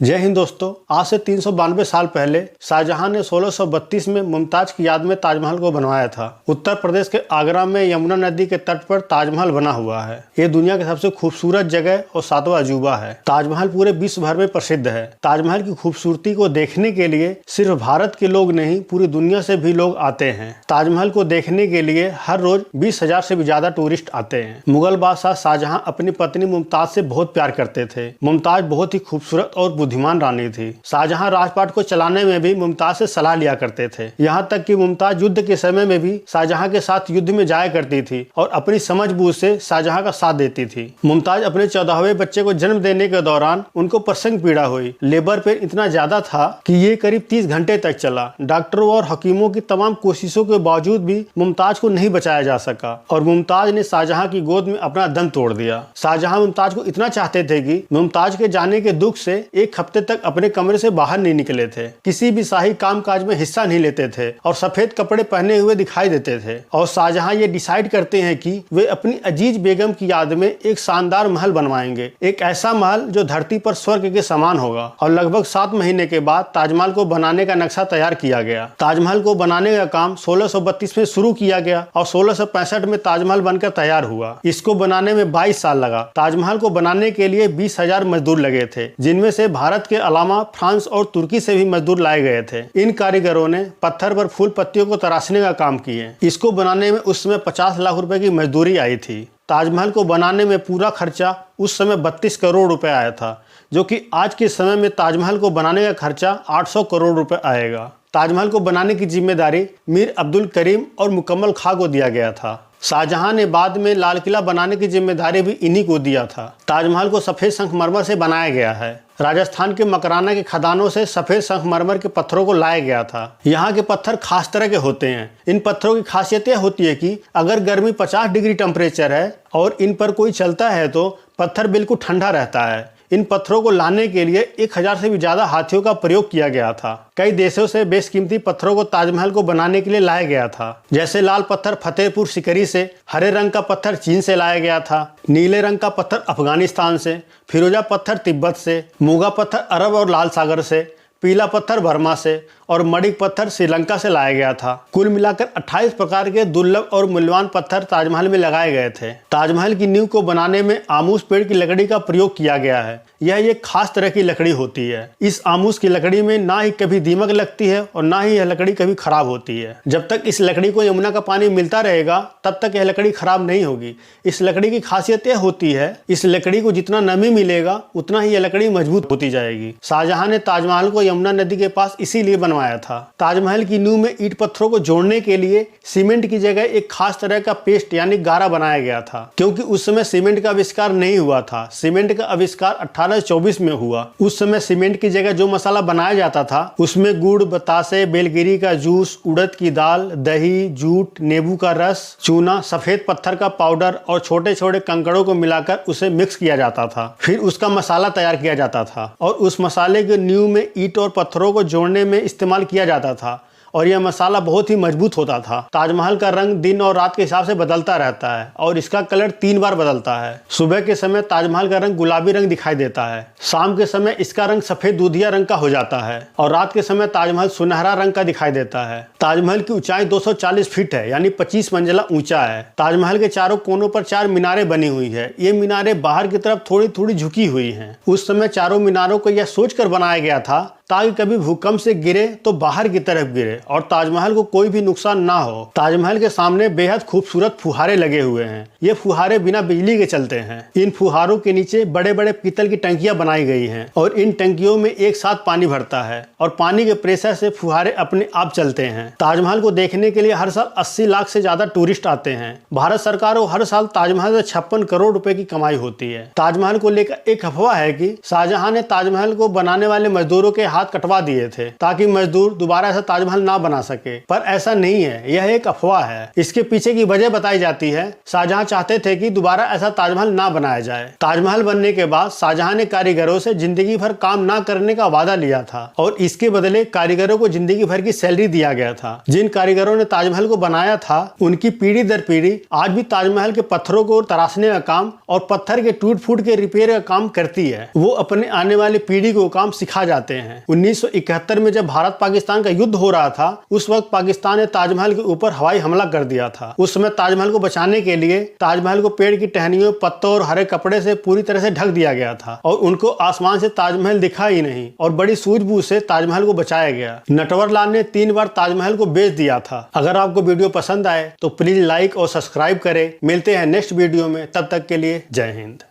जय हिंद दोस्तों। आज से 392 साल पहले शाहजहां ने 1632 में मुमताज की याद में ताजमहल को बनवाया था। उत्तर प्रदेश के आगरा में यमुना नदी के तट पर ताजमहल बना हुआ है। ये दुनिया की सबसे खूबसूरत जगह और 7वां अजूबा है। ताजमहल पूरे विश्व भर में प्रसिद्ध है। ताजमहल की खूबसूरती को देखने के लिए सिर्फ भारत के लोग नहीं, पूरी दुनिया से भी लोग आते हैं। ताजमहल को देखने के लिए हर रोज 20,000 से भी ज्यादा टूरिस्ट आते हैं। मुगल बादशाह शाहजहां अपनी पत्नी मुमताज से बहुत प्यार करते थे। मुमताज बहुत ही खूबसूरत और बुद्धिमान रानी थी। शाहजहां राजपाट को चलाने में भी मुमताज से सलाह लिया करते थे। यहाँ तक कि मुमताज युद्ध के समय में भी शाहजहां के साथ युद्ध में जाया करती थी और अपनी समझबूझ से शाहजहां का साथ देती थी। मुमताज अपने 14वें बच्चे को जन्म देने के दौरान उनको प्रसंग पीड़ा हुई। लेबर पेन इतना ज्यादा था कि ये करीब 30 घंटे तक चला। डॉक्टरों और हकीमों की तमाम कोशिशों के बावजूद भी मुमताज को नहीं बचाया जा सका और मुमताज ने शाहजहां की गोद में अपना दम तोड़ दिया। शाहजहां मुमताज को इतना चाहते थे कि मुमताज के जाने के दुख से एक हफ्ते तक अपने कमरे से बाहर नहीं निकले थे। किसी भी शाही कामकाज में हिस्सा नहीं लेते थे और सफेद कपड़े पहने हुए दिखाई देते थे। और शाहजहां ये डिसाइड करते हैं कि वे अपनी अजीज बेगम की याद में एक शानदार महल बनवाएंगे, एक ऐसा महल जो धरती पर स्वर्ग के समान होगा। और लगभग 7 महीने के बाद ताजमहल को बनाने का नक्शा तैयार किया गया। ताजमहल को बनाने का काम 1632 में शुरू किया गया और 1665 में ताजमहल बनकर तैयार हुआ। इसको बनाने में 22 साल लगा। ताजमहल को बनाने के लिए 20,000 मजदूर लगे थे, जिनमें से भारत के अलावा फ्रांस और तुर्की से भी मजदूर लाए गए थे। इन कारीगरों ने पत्थर पर फूल पत्तियों को तराशने का काम किए। इसको बनाने में उस समय 50 लाख रुपए की मजदूरी आई थी। ताजमहल को बनाने में पूरा खर्चा उस समय 32 करोड़ रुपए आया था, जो कि आज के समय में ताजमहल को बनाने का खर्चा 800 करोड़ रुपए आएगा। ताजमहल को बनाने की जिम्मेदारी मीर अब्दुल करीम और मुकम्मल खां को दिया गया था। शाहजहां ने बाद में लाल किला बनाने की जिम्मेदारी भी इन्हीं को दिया था। ताजमहल को सफेद संगमरमर से बनाया गया है। राजस्थान के मकराना के खदानों से सफेद संगमरमर के पत्थरों को लाया गया था। यहाँ के पत्थर खास तरह के होते हैं। इन पत्थरों की खासियत यह होती है कि अगर गर्मी 50 डिग्री टेम्परेचर है और इन पर कोई चलता है तो पत्थर बिल्कुल ठंडा रहता है। इन पत्थरों को लाने के लिए 1000 से भी ज्यादा हाथियों का प्रयोग किया गया था। कई देशों से बेशकीमती पत्थरों को ताजमहल को बनाने के लिए लाया गया था। जैसे लाल पत्थर फतेहपुर सिकरी से, हरे रंग का पत्थर चीन से लाया गया था, नीले रंग का पत्थर अफगानिस्तान से, फिरोजा पत्थर तिब्बत से, मूंगा पत्थर अरब और लाल सागर से, पीला पत्थर बर्मा से और मणिक पत्थर श्रीलंका से लाया गया था। कुल मिलाकर 28 प्रकार के दुर्लभ और मूल्यवान पत्थर ताजमहल में लगाए गए थे। ताजमहल की नींव को बनाने में आमूस पेड़ की लकड़ी का प्रयोग किया गया है। यह एक खास तरह की लकड़ी होती है। इस आमूस की लकड़ी में ना ही कभी दीमक लगती है और ना ही यह लकड़ी कभी खराब होती है। जब तक इस लकड़ी को यमुना का पानी मिलता रहेगा तब तक यह लकड़ी खराब नहीं होगी। इस लकड़ी की खासियत यह होती है, इस लकड़ी को जितना नमी मिलेगा उतना ही यह लकड़ी मजबूत होती जाएगी। शाहजहां ने ताजमहल को यमुना नदी के पास इसीलिए बनवाया था। ताजमहल की नींव में ईंट पत्थरों को जोड़ने के लिए सीमेंट की जगह एक खास तरह का पेस्ट यानी गारा बनाया गया था, क्योंकि उस समय सीमेंट का आविष्कार नहीं हुआ था। सीमेंट का आविष्कार 1824 में हुआ। उस समय सीमेंट की जगह जो मसाला बनाया जाता था उसमें गुड़, बतासे, बेलगिरी का जूस, उड़द की दाल, दही, जूट, नींबू का रस, चूना, सफेद पत्थर का पाउडर और छोटे छोटे कंकड़ों को मिलाकर उसे मिक्स किया जाता था। फिर उसका मसाला तैयार किया जाता था और उस मसाले के नींव में ईंट और पत्थरों को जोड़ने में इस्तेमाल किया जाता था और यह मसाला बहुत ही मजबूत होता था। ताजमहल का रंग दिन और रात के हिसाब से बदलता रहता है और इसका कलर 3 बार बदलता है। सुबह के समय ताजमहल का रंग गुलाबी रंग दिखाई देता है, शाम के समय इसका रंग सफेद दूधिया रंग का हो जाता है और रात के समय ताजमहल सुनहरा रंग का दिखाई देता है। ताजमहल की ऊंचाई 240 फीट है, यानी 25 मंजिला ऊंचा है। ताजमहल के चारों कोनों पर 4 मीनारें बनी हुई है। ये मीनारें बाहर की तरफ थोड़ी थोड़ी झुकी हुई हैं। उस समय चारों मीनारों को यह सोचकर बनाया गया था ताकि कभी भूकंप से गिरे तो बाहर की तरफ गिरे और ताजमहल को कोई भी नुकसान ना हो। ताजमहल के सामने बेहद खूबसूरत फुहारे लगे हुए हैं। ये फुहारे बिना बिजली के चलते हैं। इन फुहारों के नीचे बड़े बड़े पीतल की टंकियां बनाई गई हैं और इन टंकियों में एक साथ पानी भरता है और पानी के प्रेशर से फुहारे अपने आप चलते हैं। ताजमहल को देखने के लिए हर साल 80 लाख से ज्यादा टूरिस्ट आते हैं। भारत सरकार को हर साल ताजमहल से 56 करोड़ रुपए की कमाई होती है। ताजमहल को लेकर एक अफवाह है कि शाहजहां ने ताजमहल को बनाने वाले मजदूरों के हाथ कटवा दिए थे ताकि मजदूर दोबारा ऐसा ताजमहल ना बना सके, पर ऐसा नहीं है, यह एक अफवाह है। इसके पीछे की वजह बताई जाती है, शाहजहां चाहते थे कि दोबारा ऐसा ताजमहल ना बनाया जाए। ताजमहल बनने के बाद शाहजहां ने कारीगरों से जिंदगी भर काम ना करने का वादा लिया था और इसके बदले कारीगरों को जिंदगी भर की सैलरी दिया गया था। जिन कारीगरों ने ताजमहल को बनाया था उनकी पीढ़ी दर पीढ़ी आज भी ताजमहल के पत्थरों को तराशने का काम और पत्थर के टूट फूट के रिपेयर का काम करती है। वो अपने आने वाली पीढ़ी को काम सिखा जाते हैं। 1971 में जब भारत पाकिस्तान का युद्ध हो रहा था उस वक्त पाकिस्तान ने ताजमहल के ऊपर हवाई हमला कर दिया था। उस समय ताजमहल को बचाने के लिए ताजमहल को पेड़ की टहनियों, पत्तों और हरे कपड़े से पूरी तरह से ढक दिया गया था और उनको आसमान से ताजमहल दिखा ही नहीं और बड़ी सूझबूझ से ताजमहल को बचाया गया। नटवर लाल ने 3 बार ताजमहल को बेच दिया था। अगर आपको वीडियो पसंद आए तो प्लीज लाइक और सब्सक्राइब करें। मिलते हैं नेक्स्ट वीडियो में, तब तक के लिए जय हिंद।